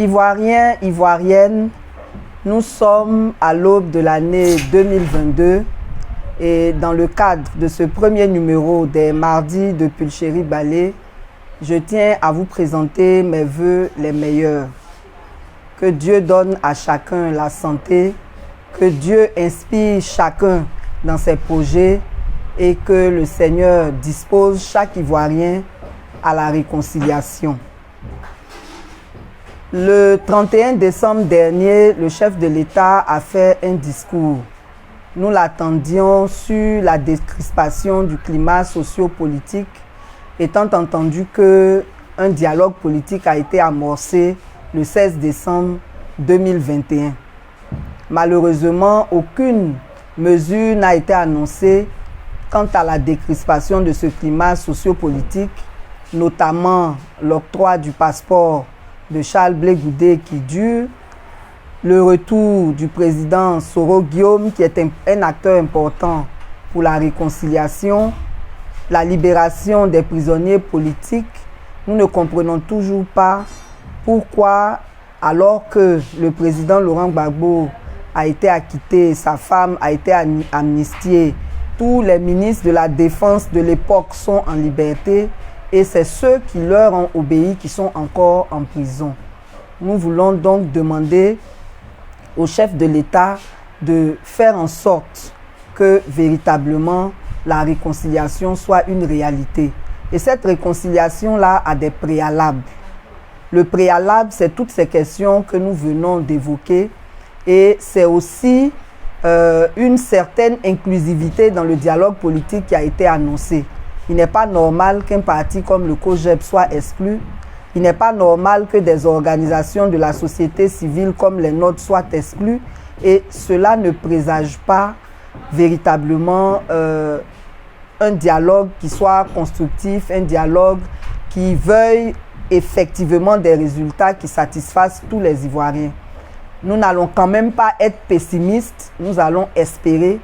Ivoiriens, Ivoiriennes, nous sommes à l'aube de l'année 2022 et dans le cadre de ce premier numéro des Mardis de Pulchérie Ballet, je tiens à vous présenter mes vœux les meilleurs. Que Dieu donne à chacun la santé, que Dieu inspire chacun dans ses projets et que le Seigneur dispose chaque Ivoirien à la réconciliation. Le 31 décembre dernier, le chef de l'État a fait un discours. Nous l'attendions sur la décrispation du climat socio-politique, étant entendu qu'un dialogue politique a été amorcé le 16 décembre 2021. Malheureusement, aucune mesure n'a été annoncée quant à la décrispation de ce climat socio-politique, notamment l'octroi du passeport de Charles Blé Goudé qui dure, le retour du président Soro Guillaume qui est un acteur important pour la réconciliation, la libération des prisonniers politiques. Nous ne comprenons toujours pas pourquoi, alors que le président Laurent Gbagbo a été acquitté, sa femme a été amnistiée, tous les ministres de la Défense de l'époque sont en liberté et c'est ceux qui leur ont obéi qui sont encore en prison. Nous voulons donc demander au chef de l'État de faire en sorte que véritablement la réconciliation soit une réalité. Et cette réconciliation-là a des préalables. Le préalable, c'est toutes ces questions que nous venons d'évoquer et c'est aussi une certaine inclusivité dans le dialogue politique qui a été annoncé. Il n'est pas normal qu'un parti comme le COJEP soit exclu. Il n'est pas normal que des organisations de la société civile comme les nôtres soient exclues. Et cela ne présage pas véritablement un dialogue qui soit constructif, un dialogue qui veuille effectivement des résultats qui satisfassent tous les Ivoiriens. Nous n'allons quand même pas être pessimistes. Nous allons espérer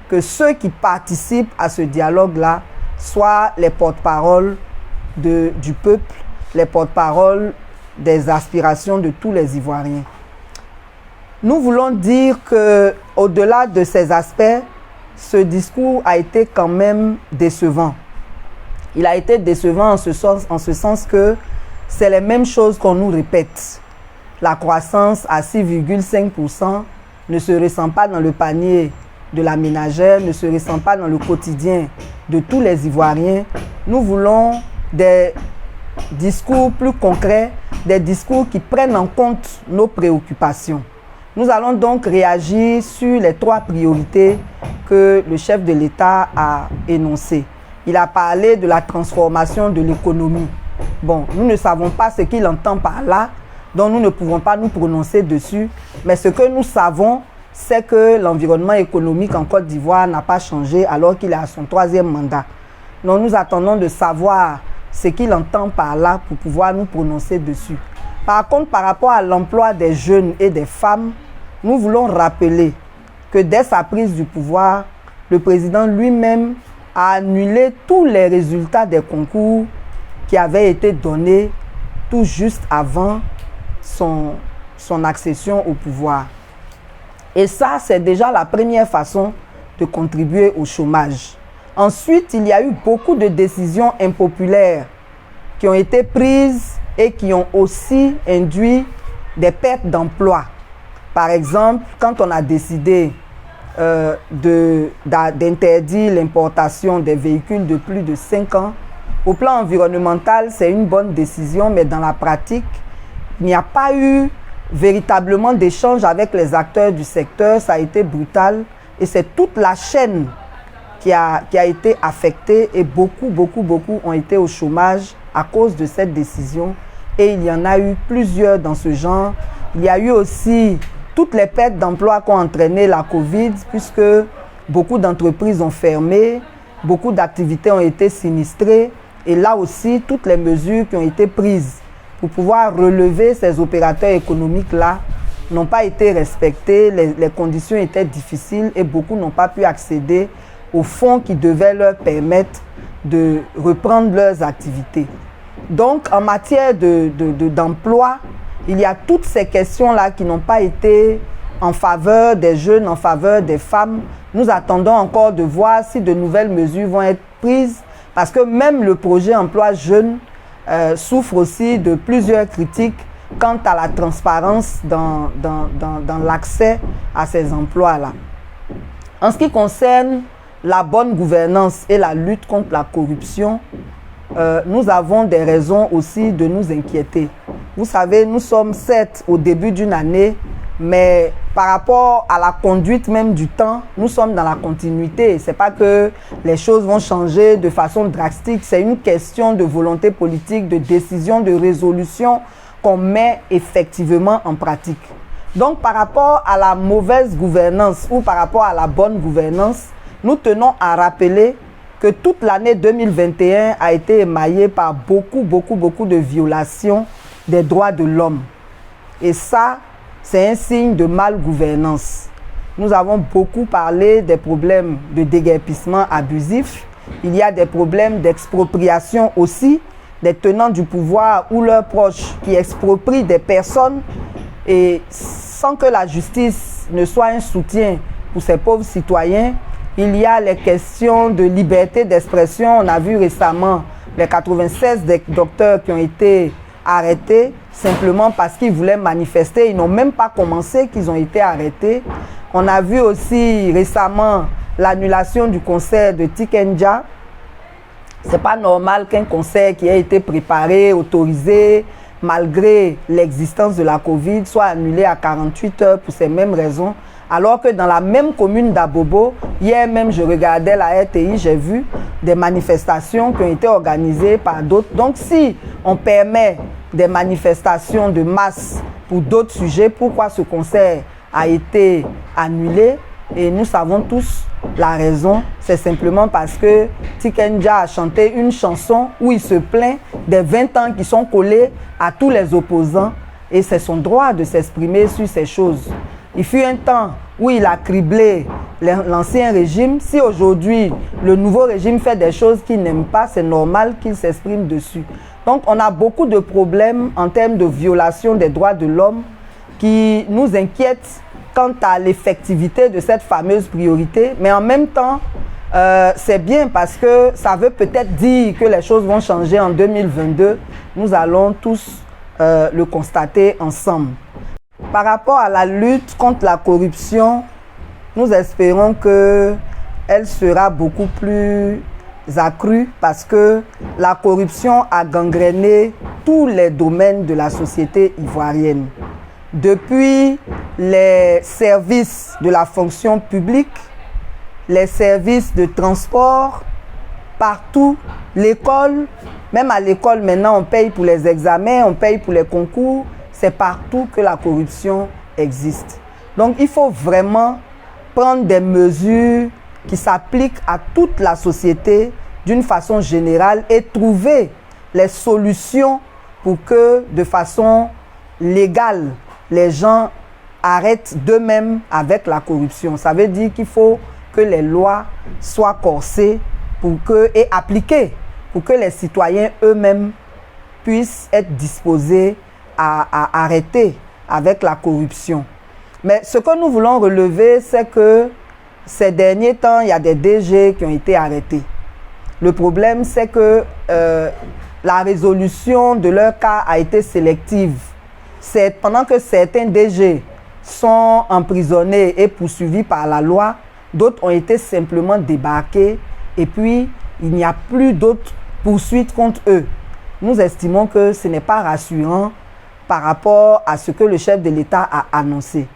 que ceux qui participent à ce dialogue-là soient les porte-paroles du peuple, les porte-paroles des aspirations de tous les Ivoiriens. Nous voulons dire qu'au-delà de ces aspects, ce discours a été quand même décevant. Il a été décevant en ce sens que c'est les mêmes choses qu'on nous répète. La croissance à 6,5% ne se ressent pas dans le panier de la ménagère, ne se ressent pas dans le quotidien de tous les Ivoiriens. Nous voulons des discours plus concrets, des discours qui prennent en compte nos préoccupations. Nous allons donc réagir sur les 3 priorités que le chef de l'État a énoncées. Il a parlé de la transformation de l'économie. Bon, nous ne savons pas ce qu'il entend par là, donc nous ne pouvons pas nous prononcer dessus. Mais ce que nous savons, c'est que l'environnement économique en Côte d'Ivoire n'a pas changé alors qu'il est à son 3e mandat. Donc nous attendons de savoir ce qu'il entend par là pour pouvoir nous prononcer dessus. Par contre, par rapport à l'emploi des jeunes et des femmes, nous voulons rappeler que dès sa prise du pouvoir, le président lui-même a annulé tous les résultats des concours qui avaient été donnés tout juste avant son accession au pouvoir. Et ça, c'est déjà la première façon de contribuer au chômage. Ensuite, il y a eu beaucoup de décisions impopulaires qui ont été prises et qui ont aussi induit des pertes d'emplois. Par exemple, quand on a décidé d'interdire l'importation des véhicules de plus de 5 ans, au plan environnemental, c'est une bonne décision, mais dans la pratique, il n'y a pas eu véritablement d'échange avec les acteurs du secteur. Ça a été brutal et c'est toute la chaîne qui a été affectée et beaucoup ont été au chômage à cause de cette décision. Et il y en a eu plusieurs dans ce genre. Il y a eu aussi toutes les pertes d'emplois qu'ont entraîné la Covid, puisque beaucoup d'entreprises ont fermé, beaucoup d'activités ont été sinistrées. Et là aussi, toutes les mesures qui ont été prises pour pouvoir relever ces opérateurs économiques-là n'ont pas été respectées. Les conditions étaient difficiles et beaucoup n'ont pas pu accéder aux fonds qui devaient leur permettre de reprendre leurs activités. Donc, en matière d'emploi, il y a toutes ces questions-là qui n'ont pas été en faveur des jeunes, en faveur des femmes. Nous attendons encore de voir si de nouvelles mesures vont être prises, parce que même le projet emploi jeune souffre aussi de plusieurs critiques quant à la transparence dans l'accès à ces emplois-là. En ce qui concerne la bonne gouvernance et la lutte contre la corruption, nous avons des raisons aussi de nous inquiéter. Vous savez, nous sommes certes au début d'une année, mais par rapport à la conduite même du temps, nous sommes dans la continuité. Ce n'est pas que les choses vont changer de façon drastique, c'est une question de volonté politique, de décision, de résolution qu'on met effectivement en pratique. Donc par rapport à la mauvaise gouvernance ou par rapport à la bonne gouvernance, nous tenons à rappeler que toute l'année 2021 a été émaillée par beaucoup de violations des droits de l'homme. Et ça, c'est un signe de malgouvernance. Nous avons beaucoup parlé des problèmes de déguerpissement abusif. Il y a des problèmes d'expropriation aussi, des tenants du pouvoir ou leurs proches qui exproprient des personnes et sans que la justice ne soit un soutien pour ces pauvres citoyens. Il y a les questions de liberté d'expression. On a vu récemment les 96 docteurs qui ont été arrêtés simplement parce qu'ils voulaient manifester. Ils n'ont même pas commencé qu'ils ont été arrêtés. On a vu aussi récemment l'annulation du concert de Tikenja. Ce n'est pas normal qu'un concert qui a été préparé, autorisé, malgré l'existence de la Covid, soit annulé à 48 heures pour ces mêmes raisons. Alors que dans la même commune d'Abobo, hier même je regardais la RTI, j'ai vu des manifestations qui ont été organisées par d'autres. Donc si on permet des manifestations de masse pour d'autres sujets, pourquoi ce concert a été annulé? Et nous savons tous la raison, c'est simplement parce que Tikenja a chanté une chanson où il se plaint des 20 ans qui sont collés à tous les opposants et c'est son droit de s'exprimer sur ces choses. Il fut un temps où il a criblé l'ancien régime. Si aujourd'hui le nouveau régime fait des choses qu'il n'aime pas, c'est normal qu'il s'exprime dessus. Donc on a beaucoup de problèmes en termes de violation des droits de l'homme qui nous inquiètent quant à l'effectivité de cette fameuse priorité. Mais en même temps, c'est bien parce que ça veut peut-être dire que les choses vont changer en 2022. Nous allons tous le constater ensemble. Par rapport à la lutte contre la corruption, nous espérons qu'elle sera beaucoup plus accrue parce que la corruption a gangréné tous les domaines de la société ivoirienne. Depuis les services de la fonction publique, les services de transport, partout, l'école, même à l'école maintenant on paye pour les examens, on paye pour les concours, c'est partout que la corruption existe. Donc il faut vraiment prendre des mesures qui s'appliquent à toute la société d'une façon générale et trouver les solutions pour que de façon légale, les gens arrêtent d'eux-mêmes avec la corruption. Ça veut dire qu'il faut que les lois soient corsées et appliquées pour que les citoyens eux-mêmes puissent être disposés à arrêter avec la corruption. Mais ce que nous voulons relever, c'est que ces derniers temps, il y a des DG qui ont été arrêtés. Le problème, c'est que la résolution de leur cas a été sélective. C'est pendant que certains DG sont emprisonnés et poursuivis par la loi, d'autres ont été simplement débarqués et puis il n'y a plus d'autres poursuites contre eux. Nous estimons que ce n'est pas rassurant par rapport à ce que le chef de l'État a annoncé.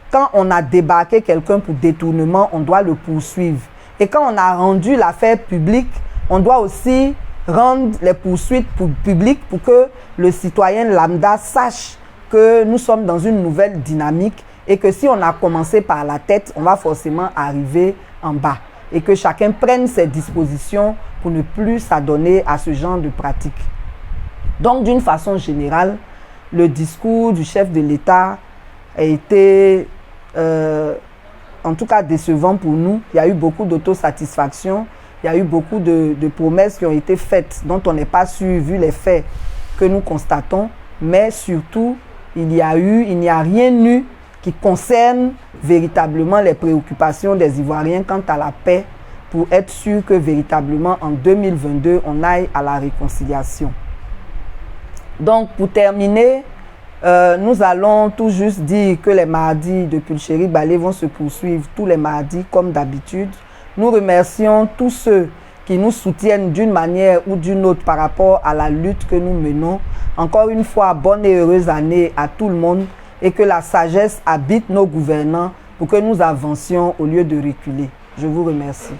Quand on a débarqué quelqu'un pour détournement, on doit le poursuivre. Et quand on a rendu l'affaire publique, on doit aussi rendre les poursuites publiques pour que le citoyen lambda sache que nous sommes dans une nouvelle dynamique et que si on a commencé par la tête, on va forcément arriver en bas. Et que chacun prenne ses dispositions pour ne plus s'adonner à ce genre de pratique. Donc, d'une façon générale, le discours du chef de l'État a été, en tout cas, décevant pour nous. Il y a eu beaucoup d'autosatisfaction. Il y a eu beaucoup de promesses qui ont été faites, dont on n'est pas sûr, vu les faits que nous constatons. Mais surtout, il n'y a rien eu qui concerne véritablement les préoccupations des Ivoiriens quant à la paix pour être sûr que véritablement en 2022, on aille à la réconciliation. Donc, pour terminer, nous allons tout juste dire que les mardis de Pulchérie Balé vont se poursuivre tous les mardis comme d'habitude. Nous remercions tous ceux qui nous soutiennent d'une manière ou d'une autre par rapport à la lutte que nous menons. Encore une fois, bonne et heureuse année à tout le monde et que la sagesse habite nos gouvernants pour que nous avancions au lieu de reculer. Je vous remercie.